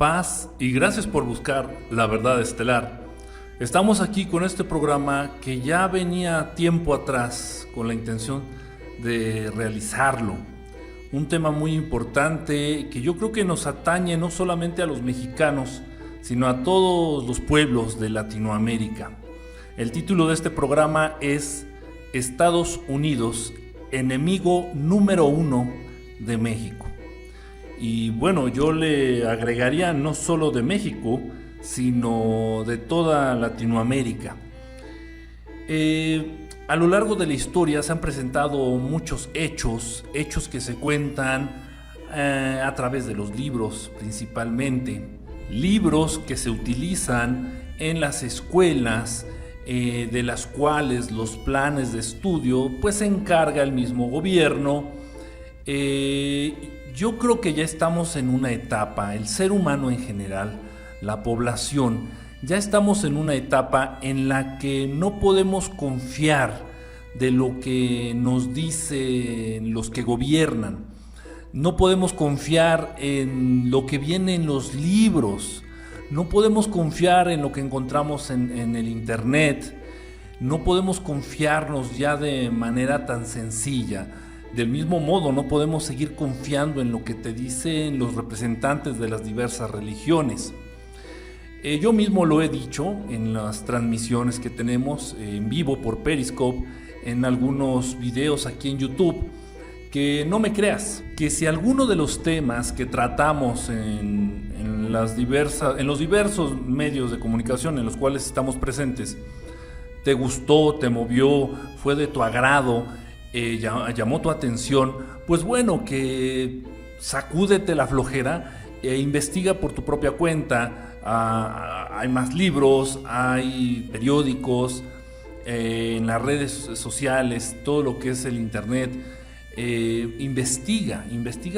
Paz y gracias por buscar la verdad estelar. Estamos aquí con este programa que ya venía tiempo atrás con la intención de realizarlo. Un tema muy importante que yo creo que nos atañe no solamente a los mexicanos, sino a todos los pueblos de Latinoamérica. El título de este programa es Estados Unidos, enemigo número 1 de México. Y bueno, yo le agregaría no solo de México, sino de toda Latinoamérica. A lo largo de la historia se han presentado muchos hechos que se cuentan a través de los libros principalmente. Libros que se utilizan en las escuelas, de las cuales los planes de estudio pues se encarga el mismo gobierno. Yo creo que ya estamos en una etapa, el ser humano en general, la población, ya estamos en una etapa en la que no podemos confiar de lo que nos dicen los que gobiernan. No podemos confiar en lo que viene en los libros. No podemos confiar en lo que encontramos en el internet. No podemos confiarnos ya de manera tan sencilla. Del mismo modo, no podemos seguir confiando en lo que te dicen los representantes de las diversas religiones. Yo mismo lo he dicho en las transmisiones que tenemos en vivo por Periscope, en algunos videos aquí en YouTube, que no me creas, que si alguno de los temas que tratamos en los diversos medios de comunicación en los cuales estamos presentes, te gustó, te movió, fue de tu agrado, llamó tu atención, pues bueno, que sacúdete la flojera e investiga por tu propia cuenta. Hay más libros, hay periódicos, en las redes sociales, todo lo que es el internet. Investiga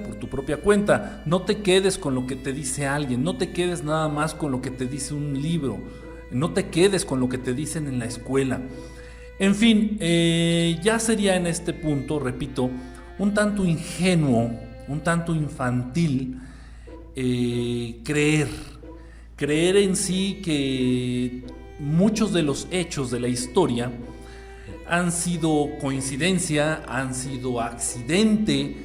por tu propia cuenta. No te quedes con lo que te dice alguien, no te quedes nada más con lo que te dice un libro, no te quedes con lo que te dicen en la escuela. En fin, ya sería en este punto, repito, un tanto ingenuo, un tanto infantil, creer en sí que muchos de los hechos de la historia han sido coincidencia, han sido accidente,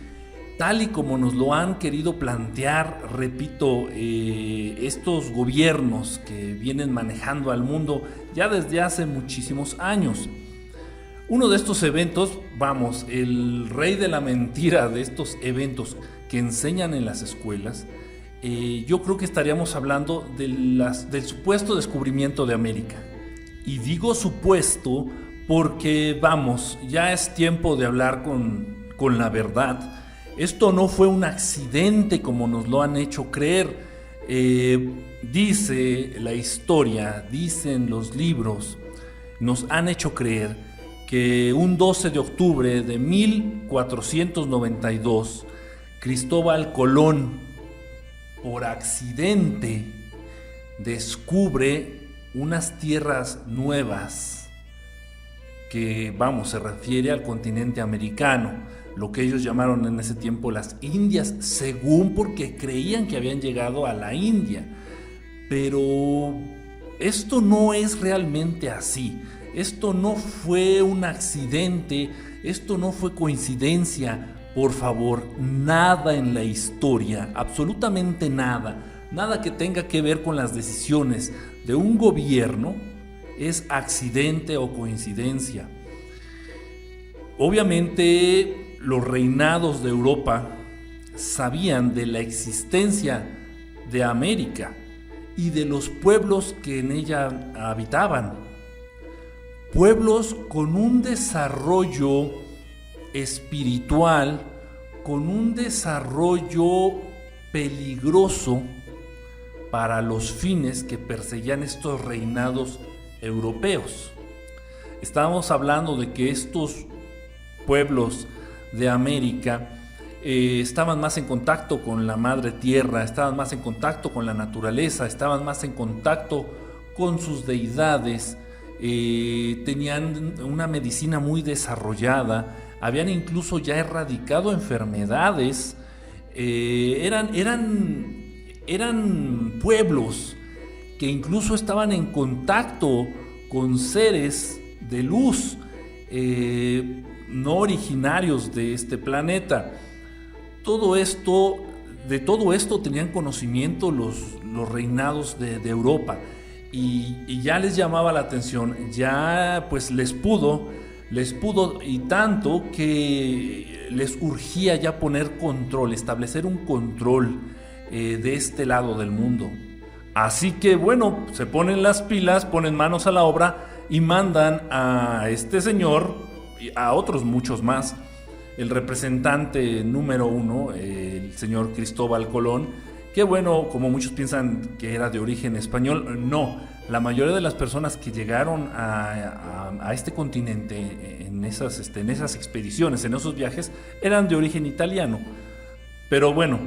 tal y como nos lo han querido plantear, repito, estos gobiernos que vienen manejando al mundo ya desde hace muchísimos años. Uno de estos eventos, el rey de la mentira de estos eventos que enseñan en las escuelas, yo creo que estaríamos hablando del supuesto descubrimiento de América. Y digo supuesto porque ya es tiempo de hablar con la verdad. Esto no fue un accidente como nos lo han hecho creer. Dice la historia, dicen los libros, nos han hecho creer que un 12 de octubre de 1492, Cristóbal Colón, por accidente, descubre unas tierras nuevas que, se refiere al continente americano, lo que ellos llamaron en ese tiempo las Indias, según porque creían que habían llegado a la India. Pero esto no es realmente así. Esto no fue un accidente, esto no fue coincidencia. Por favor, nada en la historia, absolutamente nada que tenga que ver con las decisiones de un gobierno es accidente o coincidencia. Obviamente, los reinados de Europa sabían de la existencia de América y de los pueblos que en ella habitaban. Pueblos con un desarrollo espiritual, con un desarrollo peligroso para los fines que perseguían estos reinados europeos. Estábamos hablando de que estos pueblos de América estaban más en contacto con la madre tierra, estaban más en contacto con la naturaleza, estaban más en contacto con sus deidades, tenían una medicina muy desarrollada, habían incluso ya erradicado enfermedades, eran eran pueblos que incluso estaban en contacto con seres de luz no originarios de este planeta. De todo esto tenían conocimiento los reinados de Europa, y ya les llamaba la atención, ya pues les pudo, y tanto que les urgía ya poner control, establecer un control de este lado del mundo. Así que bueno, se ponen las pilas, ponen manos a la obra y mandan a este señor y a otros muchos más. El representante número 1, el señor Cristóbal Colón, que bueno, como muchos piensan que era de origen español, no. La mayoría de las personas que llegaron a este continente en esas expediciones, en esos viajes, eran de origen italiano. Pero bueno,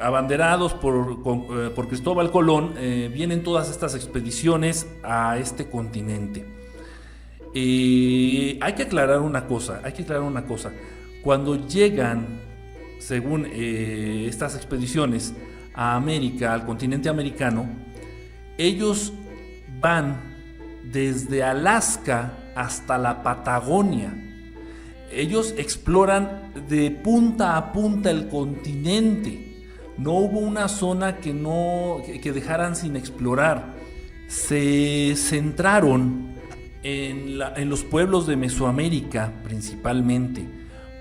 abanderados por Cristóbal Colón, vienen todas estas expediciones a este continente. Hay que aclarar una cosa. Cuando llegan, según estas expediciones, a América, al continente americano, ellos van desde Alaska hasta la Patagonia. Ellos exploran de punta a punta el continente. No hubo una zona que dejaran sin explorar. Se centraron en los pueblos de Mesoamérica principalmente.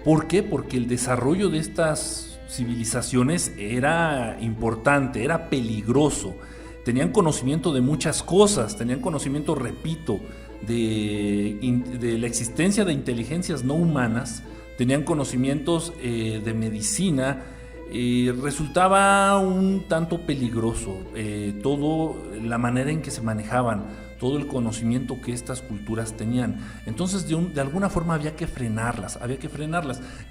¿Por qué? Porque el desarrollo de estas civilizaciones era importante, era peligroso. Tenían conocimiento de muchas cosas, tenían conocimiento, repito, de la existencia de inteligencias no humanas, tenían conocimientos de medicina. Resultaba un tanto peligroso todo, la manera en que se manejaban, todo el conocimiento que estas culturas tenían. Entonces de alguna forma había que frenarlas.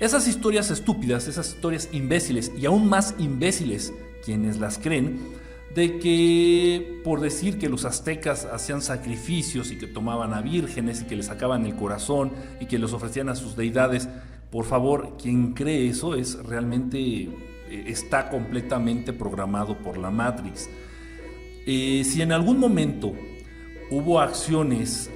Esas historias estúpidas, esas historias imbéciles, y aún más imbéciles quienes las creen, de que por decir que los aztecas hacían sacrificios y que tomaban a vírgenes y que les sacaban el corazón y que los ofrecían a sus deidades. Por favor, quien cree eso es realmente está completamente programado por la Matrix. Si en algún momento hubo acciones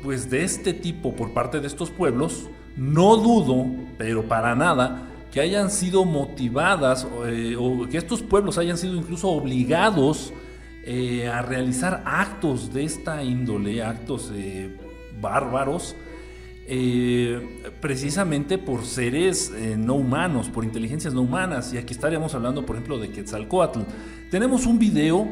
pues de este tipo por parte de estos pueblos, no dudo, pero para nada, que hayan sido motivadas o que estos pueblos hayan sido incluso obligados a realizar actos de esta índole, actos bárbaros, precisamente por seres no humanos, por inteligencias no humanas. Y aquí estaríamos hablando, por ejemplo, de Quetzalcóatl. Tenemos un video,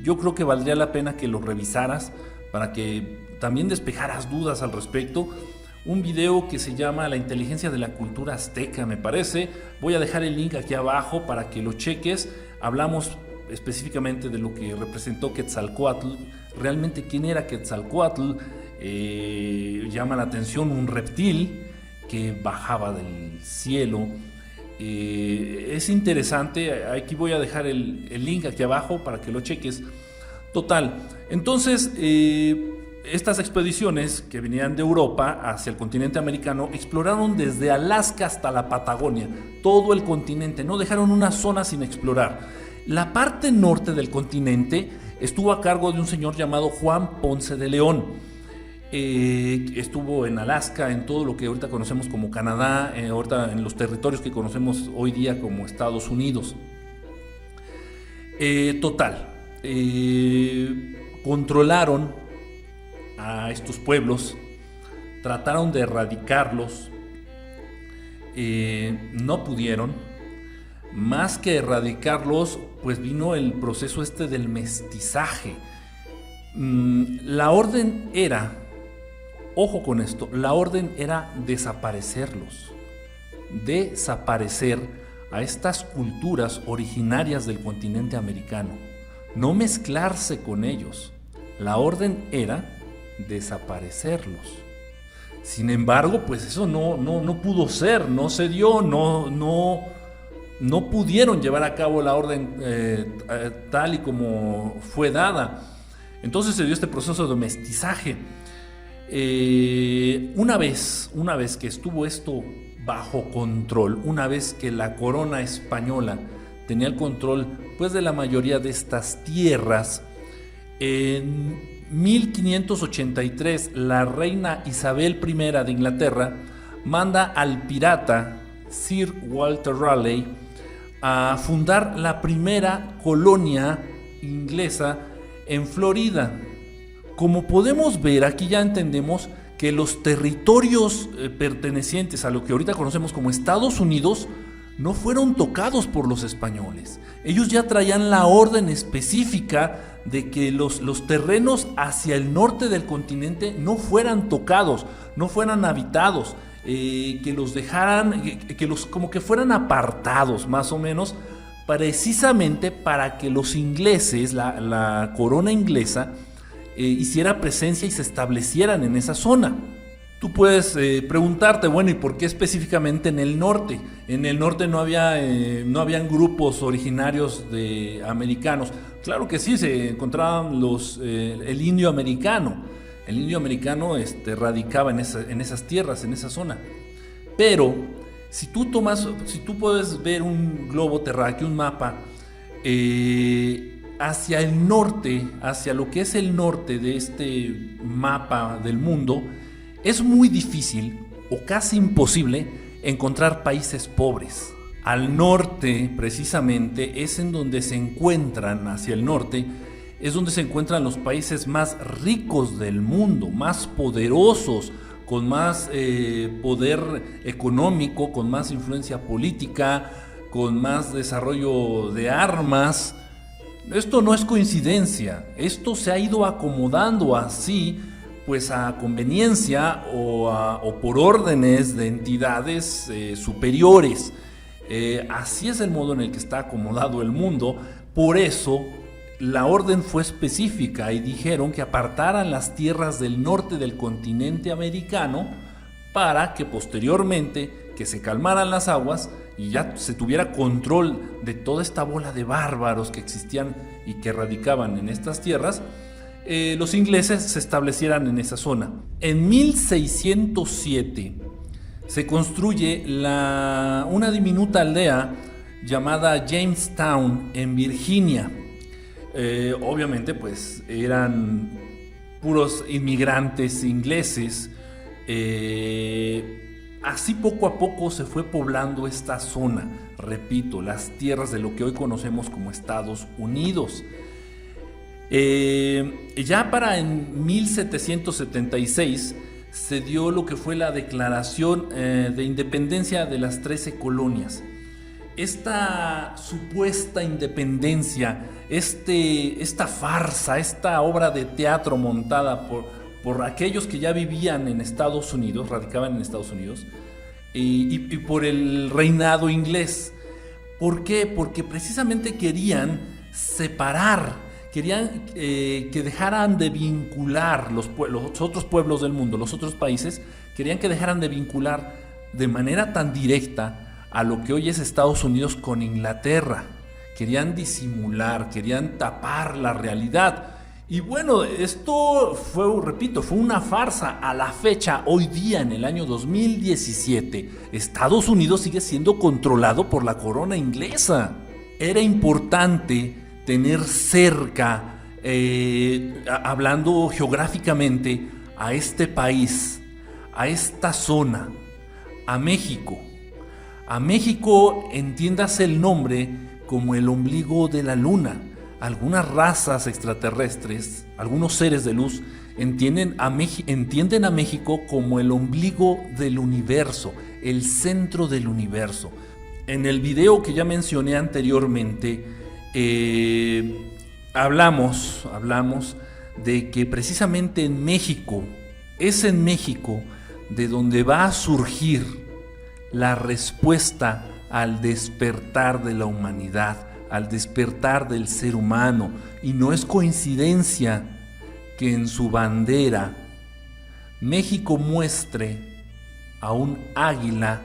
yo creo que valdría la pena que lo revisaras para que también despejaras dudas al respecto. Un video que se llama La inteligencia de la cultura azteca, me parece. Voy a dejar el link aquí abajo para que lo cheques. Hablamos específicamente de lo que representó Quetzalcóatl. Realmente, ¿quién era Quetzalcóatl? Llama la atención un reptil que bajaba del cielo. Es interesante. Aquí voy a dejar el link aquí abajo para que lo cheques. Total. Entonces, estas expediciones que venían de Europa hacia el continente americano exploraron desde Alaska hasta la Patagonia, todo el continente, no dejaron una zona sin explorar. La parte norte del continente estuvo a cargo de un señor llamado Juan Ponce de León. Estuvo en Alaska, en todo lo que ahorita conocemos como Canadá, ahorita en los territorios que conocemos hoy día como Estados Unidos. Controlaron a estos pueblos, trataron de erradicarlos, no pudieron. Más que erradicarlos, pues vino el proceso del mestizaje. La orden era, ojo con esto, la orden era desaparecerlos, desaparecer a estas culturas originarias del continente americano, no mezclarse con ellos. La orden era desaparecerlos. Sin embargo, pues eso no pudo ser, no se dio, no pudieron llevar a cabo la orden tal y como fue dada. Entonces se dio este proceso de mestizaje. Una vez que estuvo esto bajo control, una vez que la corona española tenía el control pues de la mayoría de estas tierras. En 1583 la reina Isabel I de Inglaterra manda al pirata Sir Walter Raleigh a fundar la primera colonia inglesa en Florida. Como podemos ver, aquí ya entendemos que los territorios pertenecientes a lo que ahorita conocemos como Estados Unidos no fueron tocados por los españoles. Ellos ya traían la orden específica de que los terrenos hacia el norte del continente no fueran tocados, no fueran habitados, que los dejaran, que los como que fueran apartados más o menos, precisamente para que los ingleses, la corona inglesa, hiciera presencia y se establecieran en esa zona. Tú puedes preguntarte, bueno, ¿y por qué específicamente en el norte? En el norte no habían grupos originarios de americanos. Claro que sí, se encontraban el indio americano. El indio americano radicaba en esas tierras, en esa zona. Pero si tú puedes ver un globo terráqueo, un mapa, hacia el norte, hacia lo que es el norte de este mapa del mundo, es muy difícil o casi imposible encontrar países pobres. Al norte, precisamente, es en donde se encuentran, hacia el norte, es donde se encuentran los países más ricos del mundo, más poderosos, con más poder económico, con más influencia política, con más desarrollo de armas. Esto no es coincidencia, esto se ha ido acomodando así, pues a conveniencia o por órdenes de entidades superiores. Así es el modo en el que está acomodado el mundo. Por eso la orden fue específica y dijeron que apartaran las tierras del norte del continente americano para que posteriormente que se calmaran las aguas y ya se tuviera control de toda esta bola de bárbaros que existían y que radicaban en estas tierras. Los ingleses se establecieran en esa zona. En 1607 se construye una diminuta aldea llamada Jamestown en Virginia. Obviamente pues eran puros inmigrantes ingleses. Así poco a poco se fue poblando esta zona, repito, las tierras de lo que hoy conocemos como Estados Unidos. Ya para en 1776 se dio lo que fue la declaración de independencia de las 13 colonias. Esta supuesta independencia, esta farsa, esta obra de teatro montada por aquellos que ya vivían en Estados Unidos, radicaban en Estados Unidos, y por el reinado inglés. ¿Por qué? Porque precisamente querían separar, querían que dejaran de vincular los otros pueblos del mundo, los otros países, querían que dejaran de vincular de manera tan directa a lo que hoy es Estados Unidos con Inglaterra. Querían disimular, querían tapar la realidad. Y bueno, esto fue una farsa. A la fecha, hoy día, en el año 2017, Estados Unidos sigue siendo controlado por la corona inglesa. Era importante tener cerca, hablando geográficamente, a este país, a esta zona, a México. A México, entiéndase el nombre como el ombligo de la luna. Algunas razas extraterrestres, algunos seres de luz, entienden a México como el ombligo del universo, el centro del universo. En el video que ya mencioné anteriormente, hablamos de que precisamente en México, es en México de donde va a surgir la respuesta al despertar de la humanidad, al despertar del ser humano. Y no es coincidencia que en su bandera México muestre a un águila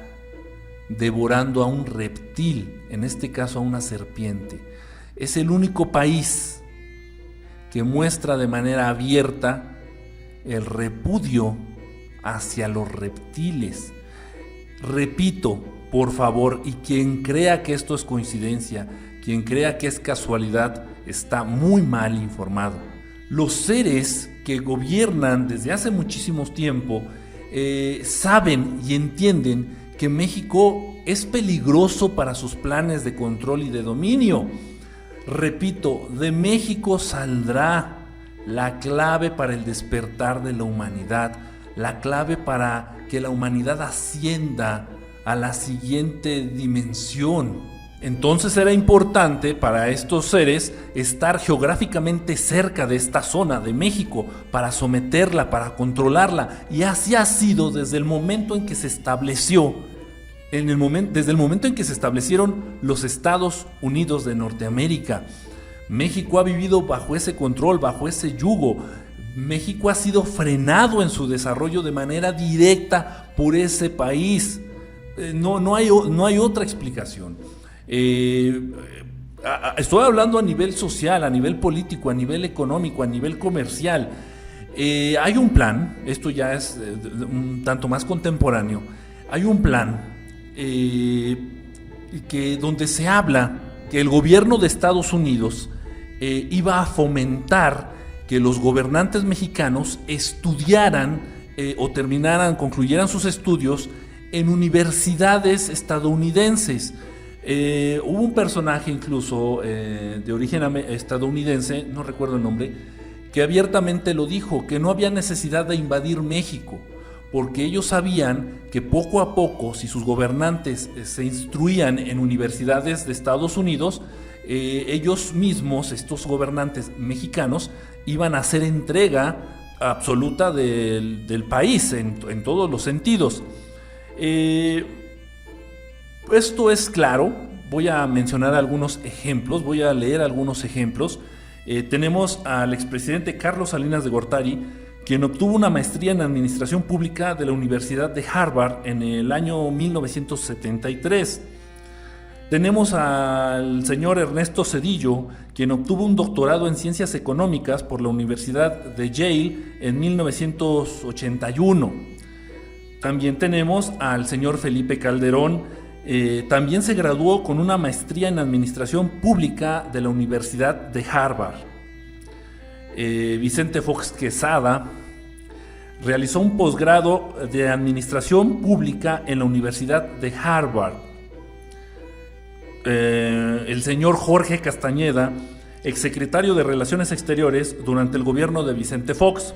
devorando a un reptil, en este caso a una serpiente. Es el único país que muestra de manera abierta el repudio hacia los reptiles. Repito, por favor, y quien crea que esto es coincidencia, Quien crea que es casualidad está muy mal informado. Los seres que gobiernan desde hace muchísimo tiempo saben y entienden que México es peligroso para sus planes de control y de dominio. Repito, de México saldrá la clave para el despertar de la humanidad, la clave para que la humanidad ascienda a la siguiente dimensión. Entonces era importante para estos seres estar geográficamente cerca de esta zona de México para someterla, para controlarla, y así ha sido desde el momento en que se estableció, desde el momento en que se establecieron los Estados Unidos de Norteamérica. México ha vivido bajo ese control, bajo ese yugo. México ha sido frenado en su desarrollo de manera directa por ese país. No hay otra explicación. Estoy hablando a nivel social, a nivel político, a nivel económico, a nivel comercial. Hay un plan, esto ya es un tanto más contemporáneo. Hay un plan donde se habla que el gobierno de Estados Unidos iba a fomentar que los gobernantes mexicanos estudiaran concluyeran sus estudios en universidades estadounidenses. Hubo un personaje incluso de origen estadounidense, no recuerdo el nombre, que abiertamente lo dijo, que no había necesidad de invadir México, porque ellos sabían que poco a poco, si sus gobernantes se instruían en universidades de Estados Unidos, ellos mismos, estos gobernantes mexicanos, iban a hacer entrega absoluta del país en todos los sentidos. Esto es claro. Voy a mencionar algunos ejemplos, voy a leer algunos ejemplos. Tenemos al expresidente Carlos Salinas de Gortari, quien obtuvo una maestría en Administración Pública de la Universidad de Harvard en el año 1973. Tenemos al señor Ernesto Zedillo, quien obtuvo un doctorado en Ciencias Económicas por la Universidad de Yale en 1981. También tenemos al señor Felipe Calderón, también se graduó con una maestría en Administración Pública de la Universidad de Harvard. Vicente Fox Quesada realizó un posgrado de Administración Pública en la Universidad de Harvard. El señor Jorge Castañeda, exsecretario de Relaciones Exteriores durante el gobierno de Vicente Fox,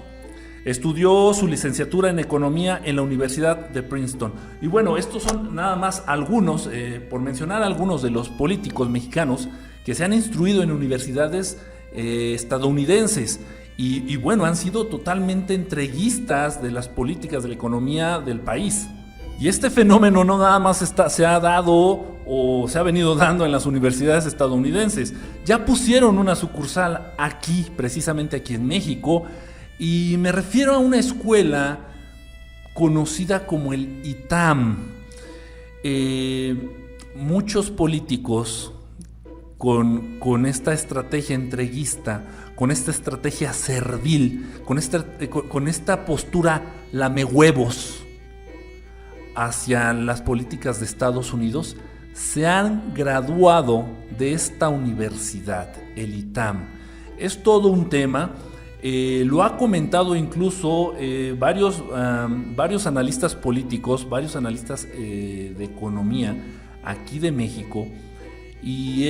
estudió su licenciatura en Economía en la Universidad de Princeton. Y bueno, estos son nada más algunos, por mencionar algunos de los políticos mexicanos que se han instruido en universidades estadounidenses. Y bueno, han sido totalmente entreguistas de las políticas de la economía del país. Y este fenómeno no nada más se ha dado o se ha venido dando en las universidades estadounidenses. Ya pusieron una sucursal aquí, precisamente aquí en México, y me refiero a una escuela conocida como el ITAM. Muchos políticos con esta estrategia entreguista, con esta estrategia servil, con esta postura lamehuevos hacia las políticas de Estados Unidos, se han graduado de esta universidad, el ITAM. Es todo un tema. Lo ha comentado incluso varios analistas políticos, varios analistas de economía aquí de México, y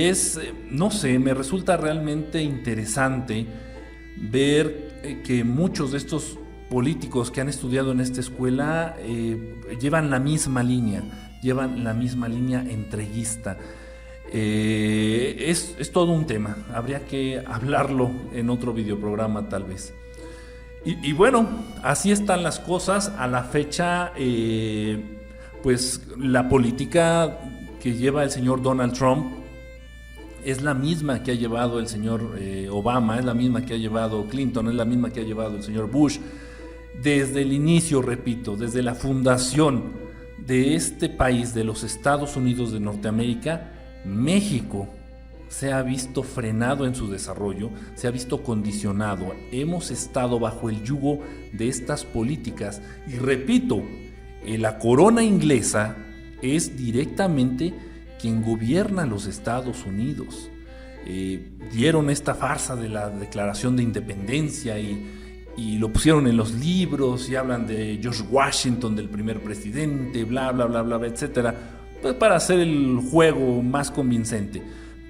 no sé, me resulta realmente interesante ver que muchos de estos políticos que han estudiado en esta escuela llevan la misma línea entreguista. Es todo un tema, habría que hablarlo en otro videoprograma tal vez. Y bueno, así están las cosas a la fecha. Pues la política que lleva el señor Donald Trump es la misma que ha llevado el señor Obama, es la misma que ha llevado Clinton, es la misma que ha llevado el señor Bush. Desde el inicio, repito, desde la fundación de este país, de los Estados Unidos de Norteamérica, México se ha visto frenado en su desarrollo, se ha visto condicionado. Hemos estado bajo el yugo de estas políticas y repito, la corona inglesa es directamente quien gobierna los Estados Unidos. dieron esta farsa de la Declaración de Independencia y lo pusieron en los libros y hablan de George Washington, del primer presidente, bla, bla, bla, bla, etcétera, pues para hacer el juego más convincente.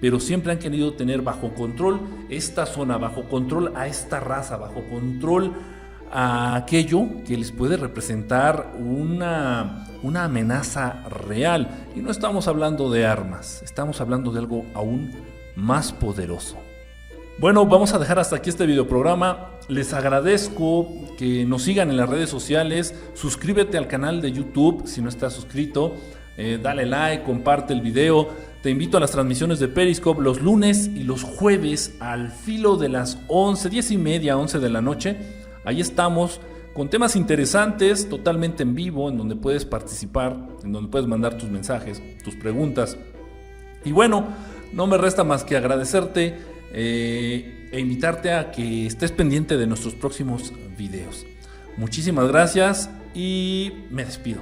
Pero siempre han querido tener bajo control esta zona, bajo control a esta raza, bajo control a aquello que les puede representar una amenaza real. Y no estamos hablando de armas, estamos hablando de algo aún más poderoso. Bueno, vamos a dejar hasta aquí este videoprograma. Les agradezco que nos sigan en las redes sociales. Suscríbete al canal de YouTube si no estás suscrito. Dale like, comparte el video. Te invito a las transmisiones de Periscope los lunes y los jueves al filo de las 10:30, 11 de la noche. Ahí estamos con temas interesantes, totalmente en vivo, en donde puedes participar, en donde puedes mandar tus mensajes, tus preguntas. Y bueno, no me resta más que agradecerte e invitarte a que estés pendiente de nuestros próximos videos. Muchísimas gracias y me despido.